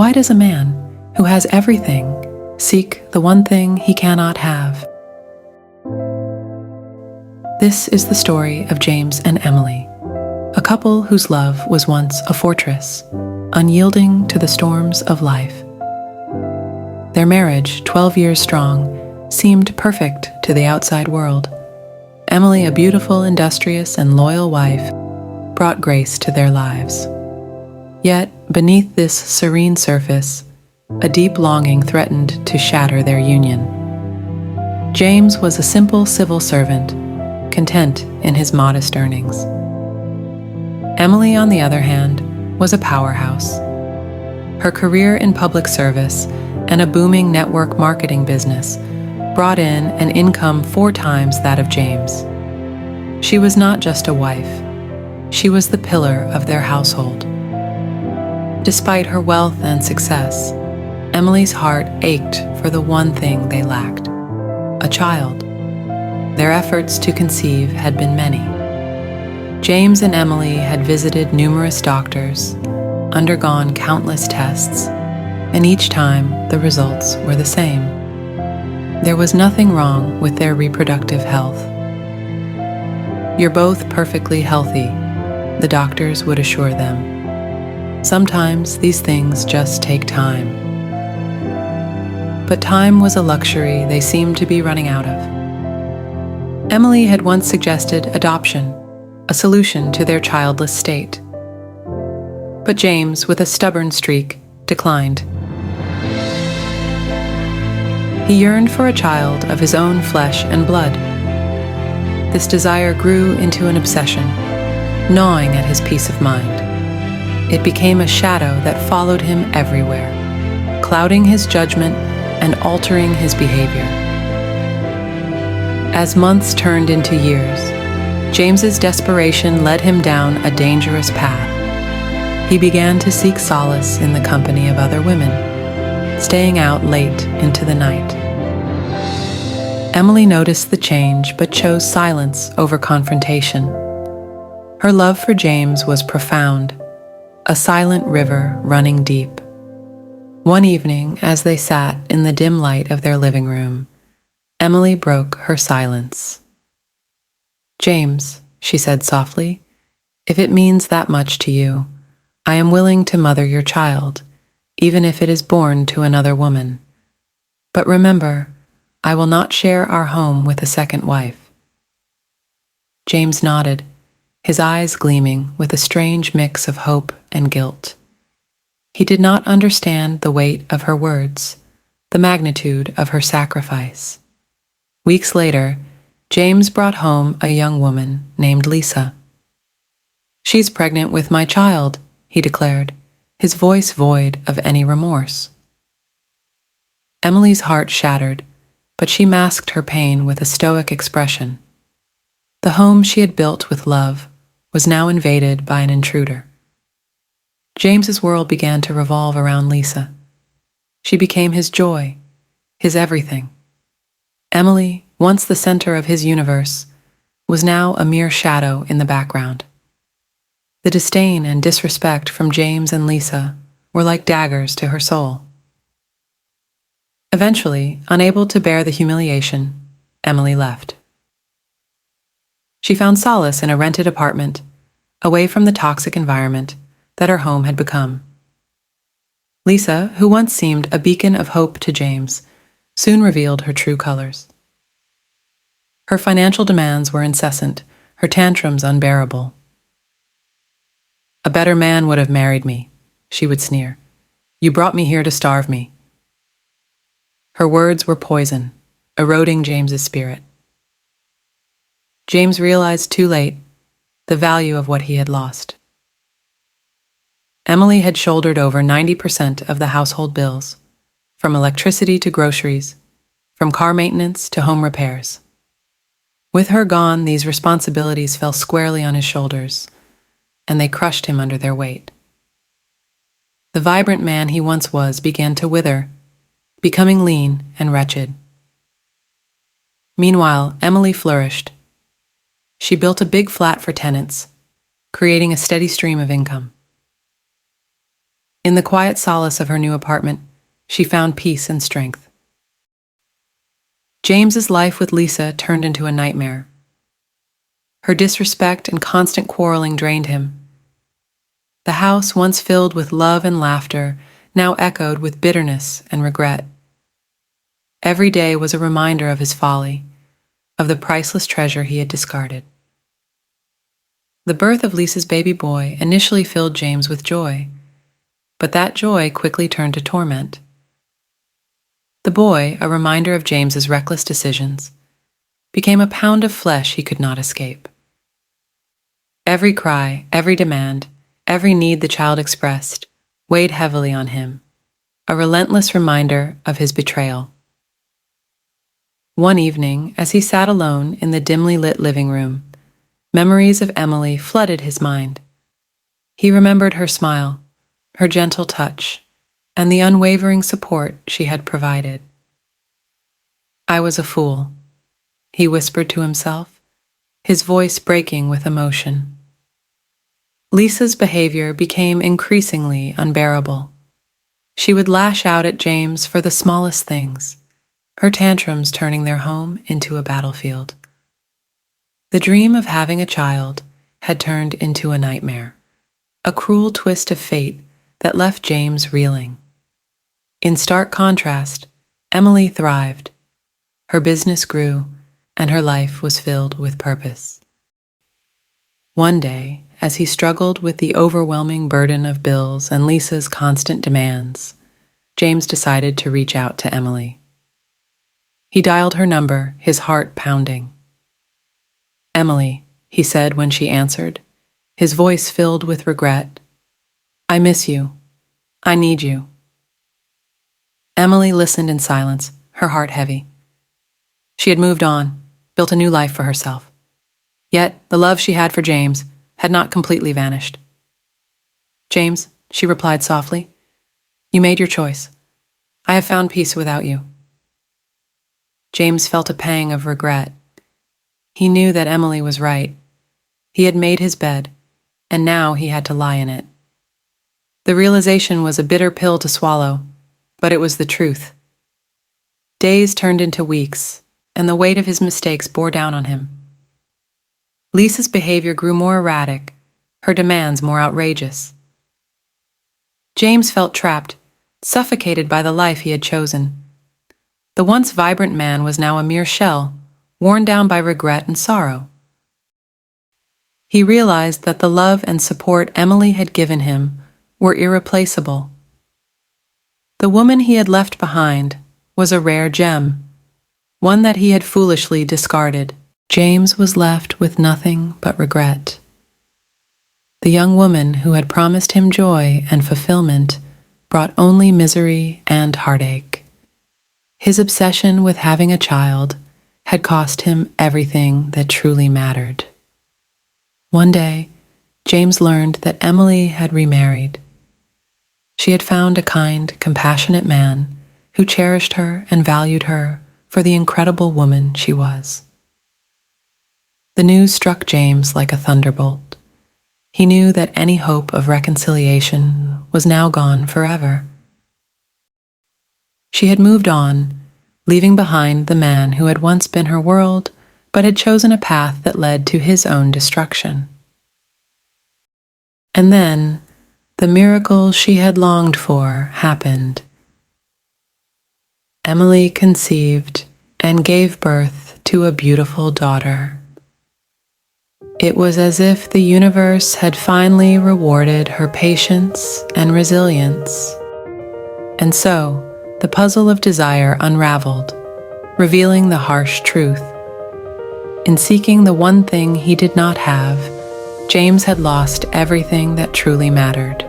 Why does a man who has everything seek the one thing he cannot have? This is the story of James and Emily, a couple whose love was once a fortress, unyielding to the storms of life. Their marriage, 12 years strong, seemed perfect to the outside world. Emily, a beautiful, industrious, and loyal wife, brought grace to their lives. Yet, beneath this serene surface, a deep longing threatened to shatter their union. James was a simple civil servant, content in his modest earnings. Emily, on the other hand, was a powerhouse. Her career in public service and a booming network marketing business brought in an income 4 times that of James. She was not just a wife, she was the pillar of their household. Despite her wealth and success, Emily's heart ached for the one thing they lacked: a child. Their efforts to conceive had been many. James and Emily had visited numerous doctors, undergone countless tests, and each time the results were the same. There was nothing wrong with their reproductive health. "You're both perfectly healthy," the doctors would assure them. "Sometimes these things just take time." But time was a luxury they seemed to be running out of. Emily had once suggested adoption, a solution to their childless state. But James, with a stubborn streak, declined. He yearned for a child of his own flesh and blood. This desire grew into an obsession, gnawing at his peace of mind. It became a shadow that followed him everywhere, clouding his judgment and altering his behavior. As months turned into years, James's desperation led him down a dangerous path. He began to seek solace in the company of other women, staying out late into the night. Emily noticed the change but chose silence over confrontation. Her love for James was profound, a silent river running deep. One evening, as they sat in the dim light of their living room, Emily broke her silence. "James," she said softly, "if it means that much to you, I am willing to mother your child, even if it is born to another woman. But remember, I will not share our home with a second wife." James nodded, his eyes gleaming with a strange mix of hope and guilt. He did not understand the weight of her words, the magnitude of her sacrifice. Weeks later, James brought home a young woman named Lisa. "She's pregnant with my child," he declared, his voice void of any remorse. Emily's heart shattered, but she masked her pain with a stoic expression. The home she had built with love was now invaded by an intruder. James's world began to revolve around Lisa. She became his joy, his everything. Emily, once the center of his universe, was now a mere shadow in the background. The disdain and disrespect from James and Lisa were like daggers to her soul. Eventually, unable to bear the humiliation, Emily left. She found solace in a rented apartment, away from the toxic environment that her home had become. Lisa, who once seemed a beacon of hope to James, soon revealed her true colors. Her financial demands were incessant, her tantrums unbearable. "A better man would have married me," she would sneer. "You brought me here to starve me." Her words were poison, eroding James's spirit. James realized too late the value of what he had lost. Emily had shouldered over 90% of the household bills, from electricity to groceries, from car maintenance to home repairs. With her gone, these responsibilities fell squarely on his shoulders, and they crushed him under their weight. The vibrant man he once was began to wither, becoming lean and wretched. Meanwhile, Emily flourished. She built a big flat for tenants, creating a steady stream of income. In the quiet solace of her new apartment, she found peace and strength. James's life with Lisa turned into a nightmare. Her disrespect and constant quarreling drained him. The house, once filled with love and laughter, now echoed with bitterness and regret. Every day was a reminder of his folly, of the priceless treasure he had discarded. The birth of Lisa's baby boy initially filled James with joy, but that joy quickly turned to torment. The boy, a reminder of James's reckless decisions, became a pound of flesh he could not escape. Every cry, every demand, every need the child expressed weighed heavily on him, a relentless reminder of his betrayal. One evening, as he sat alone in the dimly lit living room, memories of Emily flooded his mind. He remembered her smile, her gentle touch, and the unwavering support she had provided. "I was a fool," he whispered to himself, his voice breaking with emotion. Lisa's behavior became increasingly unbearable. She would lash out at James for the smallest things, her tantrums turning their home into a battlefield. The dream of having a child had turned into a nightmare, a cruel twist of fate that left James reeling. In stark contrast, Emily thrived. Her business grew, and her life was filled with purpose. One day, as he struggled with the overwhelming burden of bills and Lisa's constant demands, James decided to reach out to Emily. He dialed her number, his heart pounding. "Emily," he said when she answered, his voice filled with regret. "I miss you. I need you." Emily listened in silence, her heart heavy. She had moved on, built a new life for herself. Yet the love she had for James had not completely vanished. "James," she replied softly, "you made your choice. I have found peace without you." James felt a pang of regret. He knew that Emily was right. He had made his bed, and now he had to lie in it. The realization was a bitter pill to swallow, but it was the truth. Days turned into weeks, and the weight of his mistakes bore down on him. Lisa's behavior grew more erratic, her demands more outrageous. James felt trapped, suffocated by the life he had chosen. The once vibrant man was now a mere shell, worn down by regret and sorrow. He realized that the love and support Emily had given him were irreplaceable. The woman he had left behind was a rare gem, one that he had foolishly discarded. James was left with nothing but regret. The young woman who had promised him joy and fulfillment brought only misery and heartache. His obsession with having a child had cost him everything that truly mattered. One day, James learned that Emily had remarried. She had found a kind, compassionate man who cherished her and valued her for the incredible woman she was. The news struck James like a thunderbolt. He knew that any hope of reconciliation was now gone forever. She had moved on, leaving behind the man who had once been her world, but had chosen a path that led to his own destruction. And then, the miracle she had longed for happened. Emily conceived and gave birth to a beautiful daughter. It was as if the universe had finally rewarded her patience and resilience. And so, the puzzle of desire unraveled, revealing the harsh truth. In seeking the one thing he did not have, James had lost everything that truly mattered.